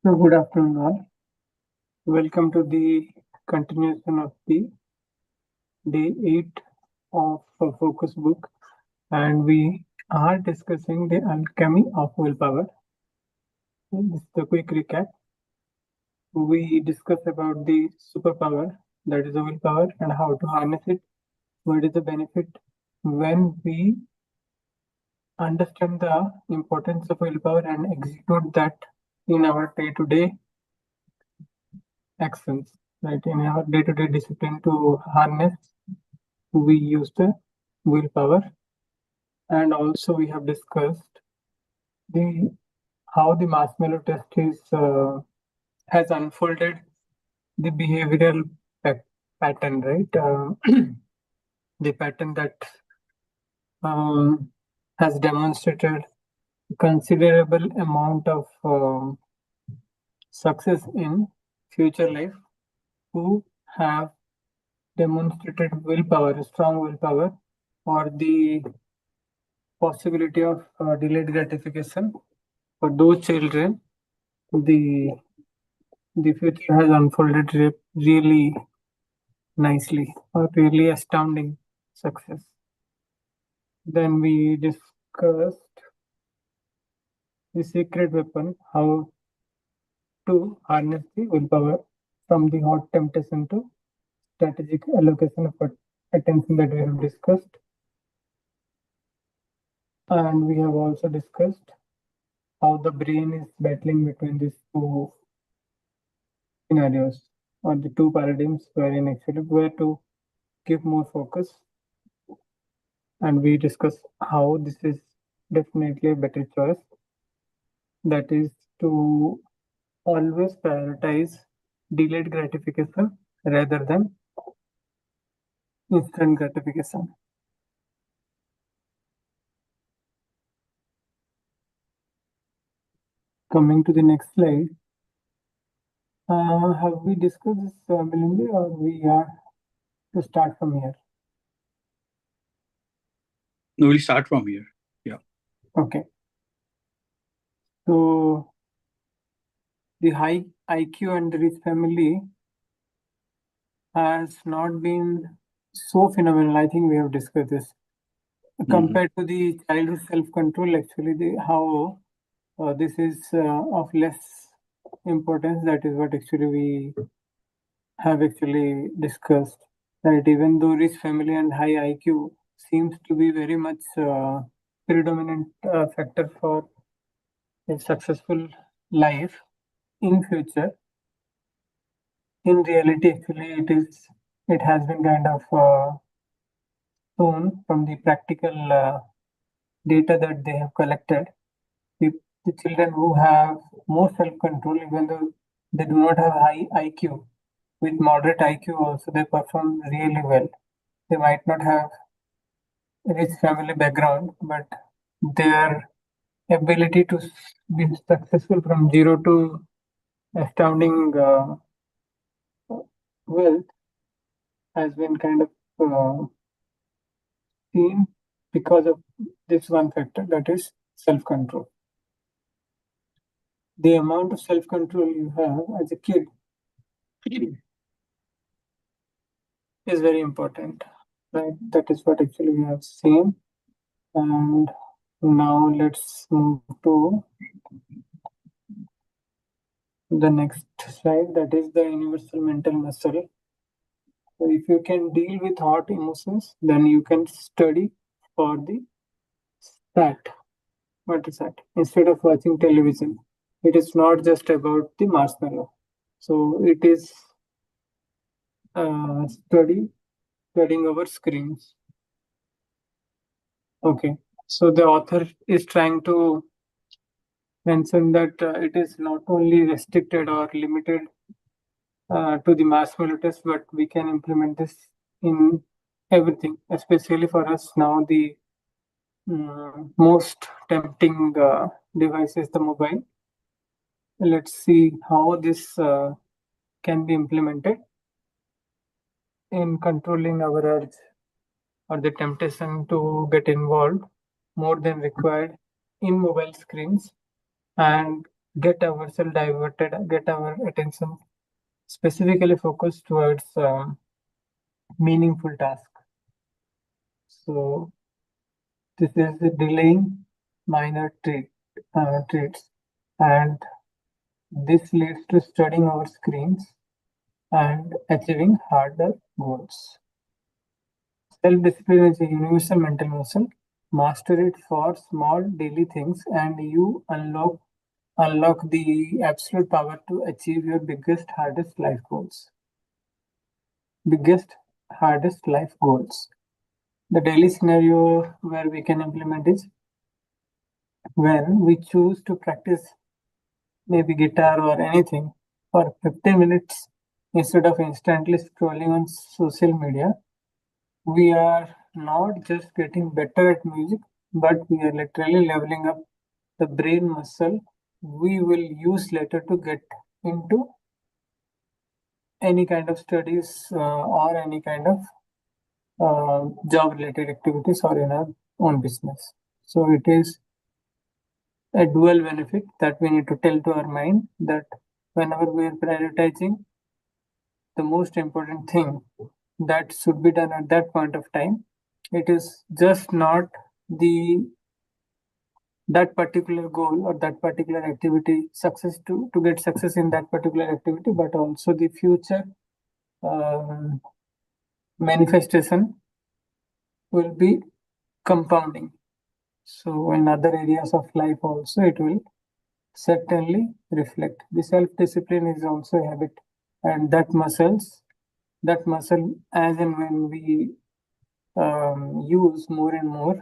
So good afternoon all. Welcome to the continuation of the day 8 of Focus book, and we are discussing the alchemy of willpower. This is the quick recap. We discussed about the superpower, that is the willpower, and how to harness it. What is the benefit when we understand the importance of willpower and execute that in our day-to-day actions, right? In our day-to-day discipline to harness, we use the willpower. And also we have discussed the how the marshmallow test is has unfolded the behavioral pattern, right? The pattern that has demonstrated considerable amount of success in future life, who have demonstrated willpower, strong willpower, or the possibility of delayed gratification. For those children, the future has unfolded really nicely, or really astounding success. Then we discussed the secret weapon, how to harness the willpower from the hot temptation to strategic allocation of attention that we have discussed. And we have also discussed how the brain is battling between these two scenarios, or the two paradigms, wherein actually where to give more focus. And we discuss how this is definitely a better choice, that is to always prioritize delayed gratification rather than instant gratification. Coming to the next slide, have we discussed this, Milindi, or we are to start from here? No, we'll start from here. Yeah. Okay. So the high IQ and the rich family has not been so phenomenal. I think we have discussed this. Compared to the childhood self-control, actually, how this is of less importance. That is what actually we have actually discussed. Right, even though rich family and high IQ seems to be very much predominant factor for a successful life in future, in reality, actually, it has been kind of shown from the practical data that they have collected. The children who have more self-control, even though they do not have high IQ, with moderate IQ also, they perform really well. They might not have rich family background, but their ability to be successful from zero to astounding wealth has been kind of seen because of this one factor, that is self-control. The amount of self-control you have as a kid is very important, right? That is what actually we have seen. And now let's move to the next slide, that is the universal mental muscle. So if you can deal with hot emotions, then you can study for the SAT. What is that? Instead of watching television, it is not just about the marshmallow. So it is studying over screens. Okay, so the author is trying to mention that it is not only restricted or limited to the marshmallow test, but we can implement this in everything, especially for us now. The most tempting device is the mobile. Let's see how this can be implemented in controlling our urge or the temptation to get involved more than required in mobile screens, and get ourselves diverted, get our attention specifically focused towards meaningful task. So this is delaying minor treats, and this leads to studying our screens and achieving harder goals. Self-discipline is a universal mental muscle. Master it for small daily things, and you unlock the absolute power to achieve your biggest, hardest life goals. Biggest, hardest life goals. The daily scenario where we can implement is when we choose to practice maybe guitar or anything for 15 minutes instead of instantly scrolling on social media. We are not just getting better at music, but we are literally leveling up the brain muscle we will use later to get into any kind of studies or any kind of job related activities or in our own business. So it is a dual benefit that we need to tell to our mind that whenever we are prioritizing the most important thing that should be done at that point of time, it is just not the that particular goal or that particular activity success to get success in that particular activity, but also the future um, manifestation will be compounding. So in other areas of life also it will certainly reflect. The self-discipline is also a habit, and that muscle as and when we use more and more,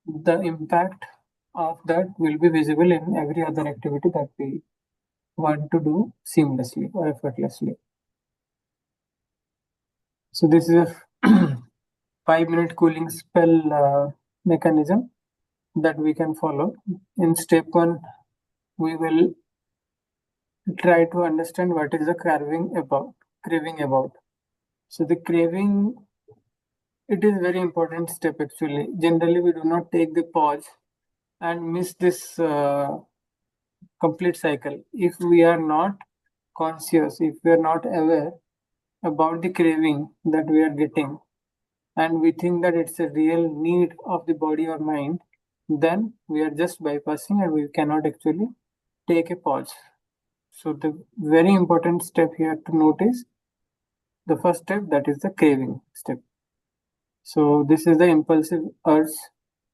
the impact of that will be visible in every other activity that we want to do seamlessly or effortlessly. So this is a 5-minute cooling spell mechanism that we can follow. In step 1, we will try to understand what is the craving about. So the craving, it is very important step actually. Generally, we do not take the pause and miss this complete cycle if we are not conscious, if we are not aware about the craving that we are getting, and we think that it's a real need of the body or mind, then we are just bypassing and we cannot actually take a pause. So the very important step here to note is the first step, that is the craving step. So this is the impulsive urge.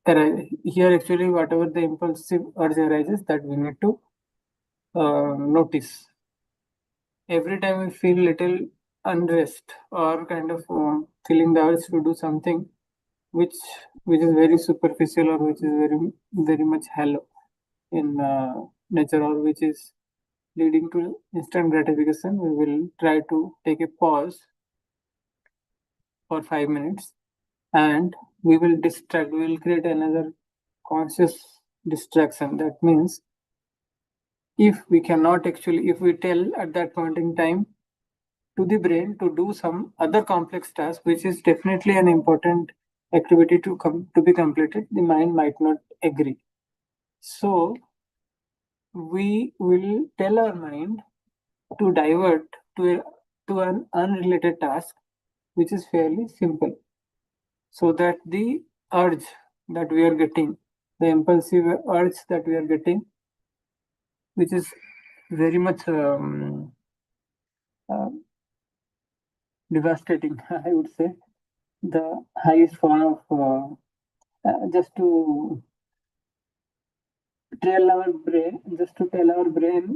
Here actually whatever the impulsive urge arises, that we need to notice. Every time we feel little unrest or kind of feeling the urge to do something which is very superficial or which is very much hollow in nature, or which is leading to instant gratification, we will try to take a pause for 5 minutes, and we will create another conscious distraction. That means if we cannot actually, if we tell at that point in time to the brain to do some other complex task, which is definitely an important activity to be completed, the mind might not agree. So we will tell our mind to divert to an unrelated task, which is fairly simple, so that the urge that we are getting, the impulsive urge that we are getting, which is very much uh, devastating, I would say, the highest form of just to tell our brain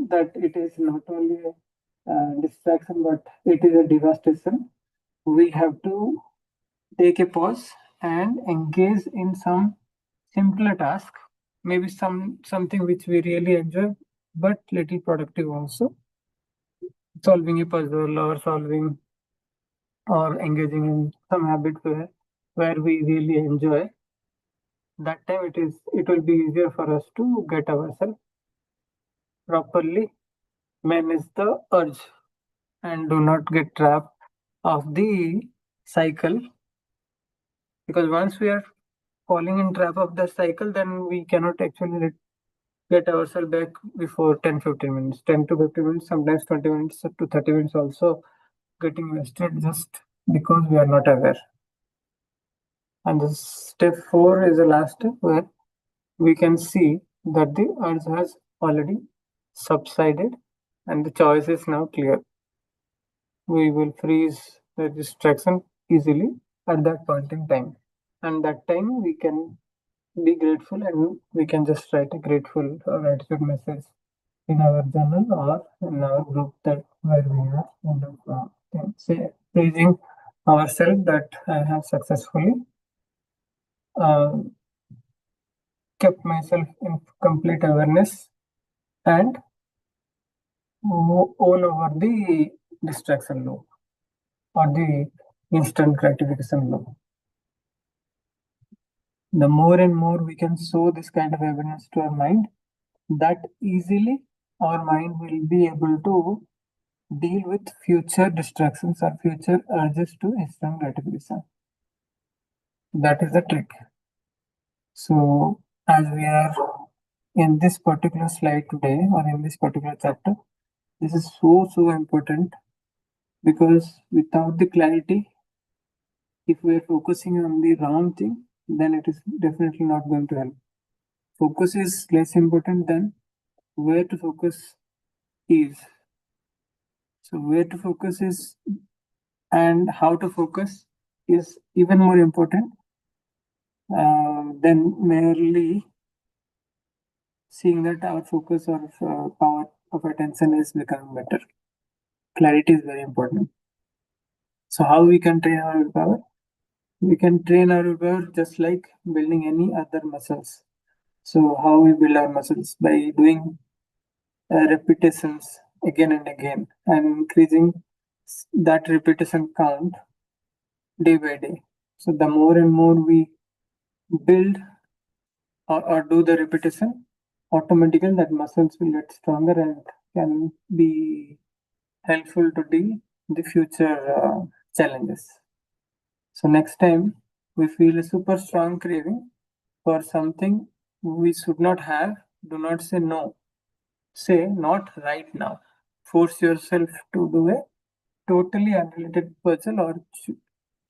that it is not only a distraction, but it is a devastation. We have to take a pause and engage in some simpler task, maybe something which we really enjoy, but little productive also. Solving a puzzle or solving or engaging in some habit where we really enjoy. That time it will be easier for us to get ourselves properly manage the urge and do not get trapped of the cycle, because once we are falling in trap of the cycle, then we cannot actually get ourselves back before 10-15 minutes, 10 to 15 minutes, sometimes 20 minutes to 30 minutes also getting wasted just because we are not aware. And the step 4 is the last step where we can see that the urge has already subsided and the choice is now clear. We will freeze the distraction easily at that point in time. And that time we can be grateful and we can just write a grateful or gratitude message in our journal or in our group that where we are kind of say praising ourselves that I have successfully uh, kept myself in complete awareness and own over the distraction loop or the instant gratification loop. The more and more we can show this kind of awareness to our mind, that easily our mind will be able to deal with future distractions or future urges to instant gratification. That is the trick. So, as we are in this particular slide today or in this particular chapter, this is so important because without the clarity, if we are focusing on the wrong thing, then it is definitely not going to help. Focus is less important than where to focus is. So, where to focus is and how to focus is even more important than merely seeing that our focus or power of attention is becoming better. Clarity is very important. So, how we can train our willpower? We can train our willpower just like building any other muscles. So, how we build our muscles? By doing repetitions again and again and increasing that repetition count day by day. So, the more and more we build or do the repetition, automatically that muscles will get stronger and can be helpful to deal the future challenges. So next time we feel a super strong craving for something we should not have, do not say no. Say not right now. Force yourself to do a totally unrelated puzzle or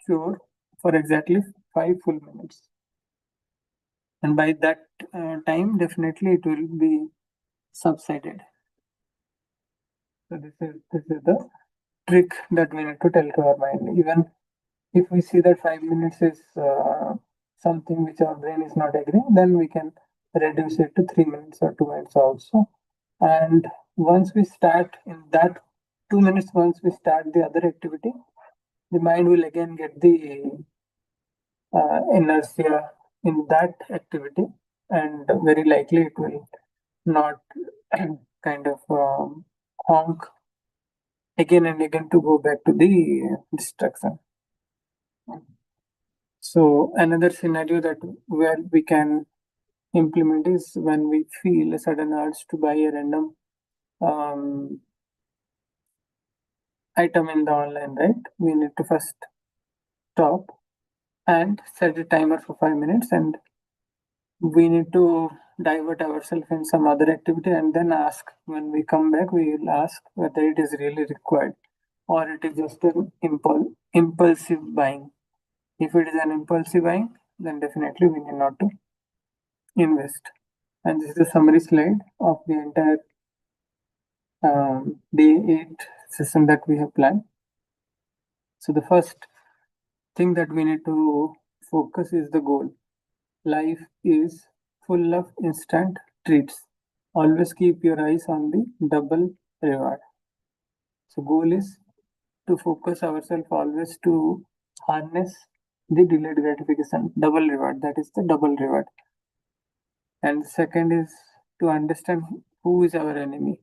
chore for exactly 5 full minutes. And by that time, definitely it will be subsided. So this is the trick that we need to tell to our mind. Even if we see that 5 minutes is something which our brain is not agreeing, then we can reduce it to 3 minutes or 2 minutes also. And once we start in that 2 minutes, once we start the other activity, the mind will again get the inertia in that activity, and very likely it will not kind of honk again and again to go back to the distraction. So another scenario that where we can implement is when we feel a sudden urge to buy a random um, item in the online, right? We need to first stop and set a timer for 5 minutes, and we need to divert ourselves in some other activity and then ask. When we come back, we will ask whether it is really required or it is just an impulsive buying. If it is an impulsive buying, then definitely we need not to invest. And this is the summary slide of the entire day 8 session that we have planned. So the first thing that we need to focus is the goal. Life is full of instant treats. Always keep your eyes on the double reward. So goal is to focus ourselves always to harness the delayed gratification, double reward. That is the double reward. And second is to understand who is our enemy,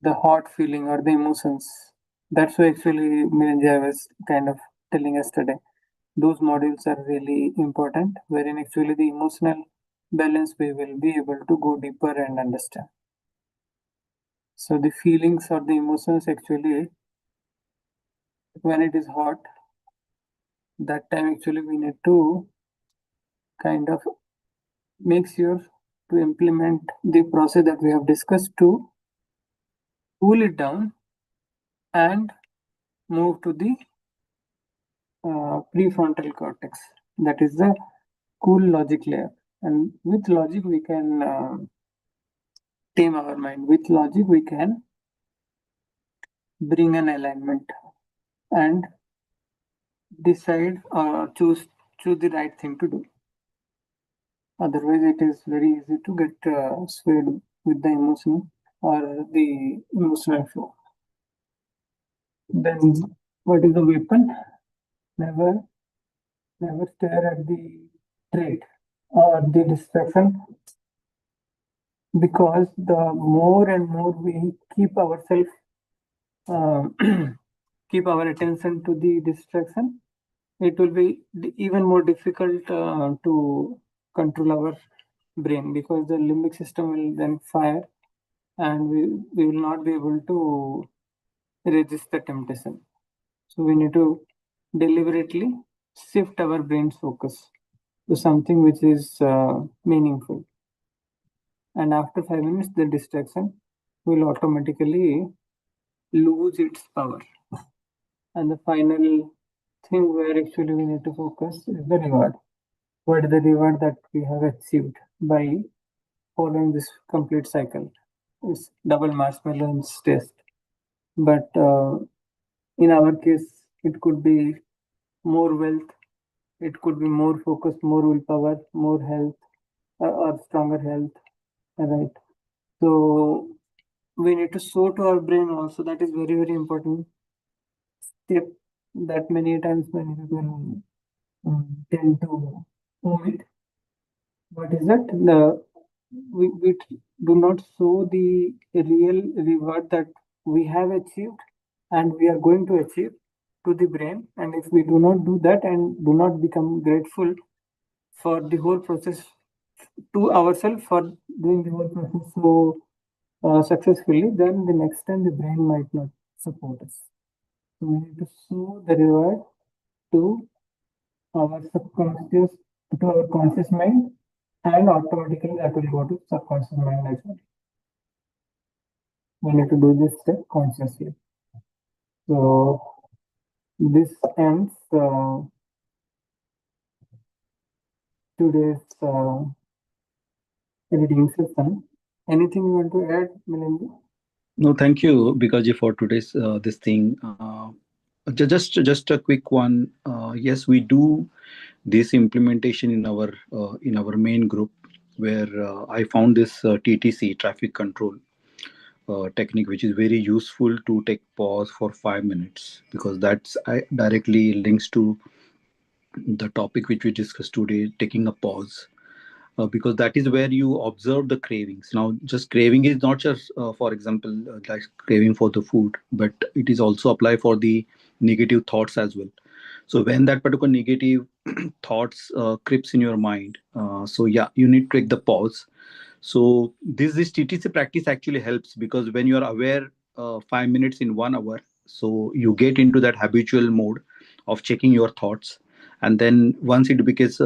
the hot feeling or the emotions. That's why actually Niranjay was kind of telling yesterday. Those modules are really important, wherein actually the emotional balance we will be able to go deeper and understand. So the feelings or the emotions actually, when it is hot, that time actually we need to kind of make sure to implement the process that we have discussed to cool it down and move to the prefrontal cortex. That is the cool logic layer. And with logic, we can tame our mind. With logic, we can bring an alignment and decide or choose the right thing to do. Otherwise, it is very easy to get swayed with the emotion or the emotional flow. Then, what is the weapon? Never, never stare at the trait or the distraction, because the more and more we keep ourselves, uh, keep our attention to the distraction, it will be even more difficult to control our brain, because the limbic system will then fire and we will not be able to resist the temptation. So we need to deliberately shift our brain's focus to something which is meaningful. And after 5 minutes, the distraction will automatically lose its power. And the final thing where actually we need to focus is the reward. What is the reward that we have achieved by following this complete cycle? It's double marshmallows test. But in our case, it could be more wealth, it could be more focus, more willpower, more health, or stronger health. Right. So we need to show to our brain also. That is very, very important step that many times many people tend to omit. What is that? We do not show the real reward that we have achieved and we are going to achieve to the brain. And if we do not do that and do not become grateful for the whole process to ourselves for doing the whole process so successfully, then the next time the brain might not support us. So we need to show the reward to our subconscious, to our conscious mind, and automatically that will go to subconscious mind as well. We need to do this step consciously. So this ends today's reading session. Anything you want to add, Milind? No, thank you, Bikaji, for today's this thing. Just a quick one. Yes, we do this implementation in our main group, where I found this TTC, traffic control technique, which is very useful to take pause for 5 minutes, because that's directly links to the topic which we discussed today, taking a pause. Because that is where you observe the cravings. Now, just craving is not just, for example, like craving for the food, but it is also apply for the negative thoughts as well. So when that particular negative thoughts creeps in your mind, so yeah, you need to take the pause. So this TTC practice actually helps, because when you are aware 5 minutes in 1 hour, so you get into that habitual mode of checking your thoughts, and then once it becomes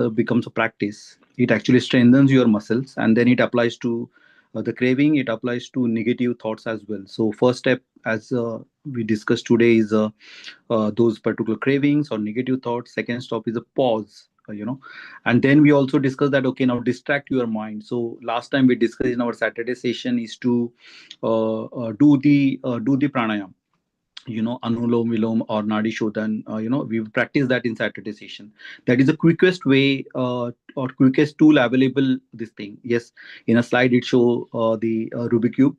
a practice, it actually strengthens your muscles, and then it applies to the craving. It applies to negative thoughts as well. So first step, as we discussed today, is those particular cravings or negative thoughts. Second stop is a pause, and then we also discussed that, okay, now distract your mind. So last time we discussed in our Saturday session is to do the pranayam, anulom vilom or nadi shodhan. We've practiced that in Saturday session. That is the quickest way or quickest tool available, this thing. Yes, in a slide it show the Rubik cube,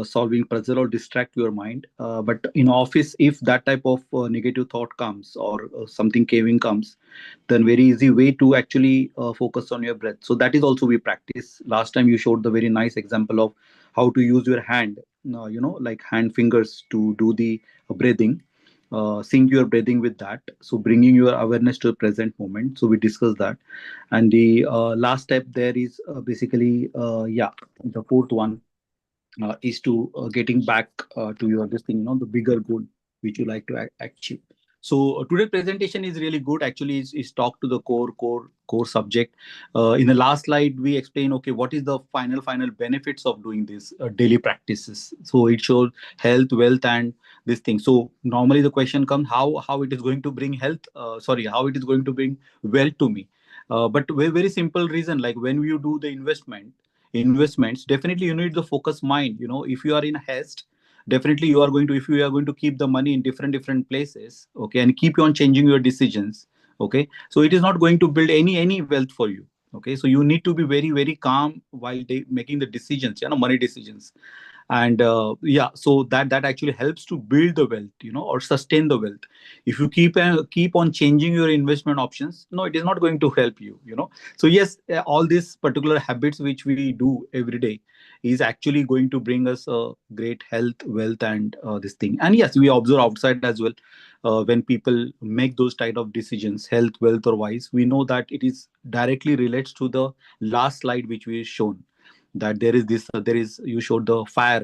solving puzzle or distract your mind. But in office, if that type of negative thought comes, or something caving comes, then very easy way to actually focus on your breath. So that is also we practice. Last time you showed the very nice example of how to use your hand, like hand fingers, to do the breathing. Sync your breathing with that, so bringing your awareness to the present moment. So we discussed that. And the last step there is basically, yeah, the fourth one is to getting back to your this thing, the bigger goal which you like to achieve. So today's presentation is really good. Actually, is talk to the core subject. In the last slide, we explain, okay, what is the final benefits of doing this daily practices. So it shows health, wealth, and this thing. So normally the question comes, how it is going to bring health? How it is going to bring wealth to me? But very simple reason, like when you do the investments, definitely you need the focus mind. If you are in haste, definitely you are going to, if you are going to keep the money in different places, okay, and keep on changing your decisions, okay, so it is not going to build any wealth for you. Okay, so you need to be very calm while making the decisions, money decisions. And yeah, so that actually helps to build the wealth, or sustain the wealth. If you keep on changing your investment options, no, it is not going to help you. So yes, all these particular habits which we do every day is actually going to bring us great health, wealth, and this thing. And yes, we observe outside as well. When people make those type of decisions, health, wealth, or wise, we know that it is directly relates to the last slide which we shown, that there is, you showed the fire,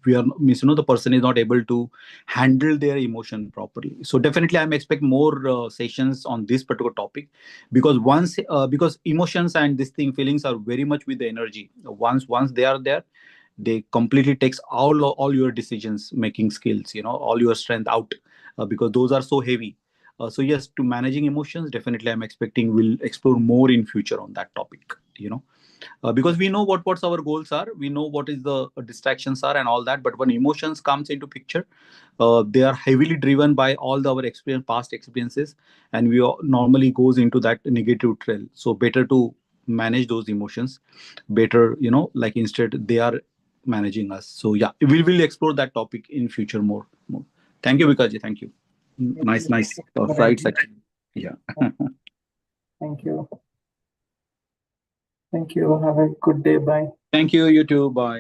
we are means, the person is not able to handle their emotion properly. So definitely I'm expect more sessions on this particular topic, because emotions and this thing, feelings are very much with the energy. Once they are there, they completely takes all your decisions making skills, all your strength out, because those are so heavy. So yes, to managing emotions, definitely I'm expecting we'll explore more in future on that topic. Because we know what's our goals are, we know what is the distractions are and all that, but when emotions comes into picture, they are heavily driven by all our past experiences, and normally goes into that negative trail. So better to manage those emotions better, like instead they are managing us. So yeah, we will explore that topic in future more. Thank you, Vikaji. Thank you. Nice fried section. Yeah. Thank you. Thank you. Have a good day. Bye. Thank you. You too. Bye.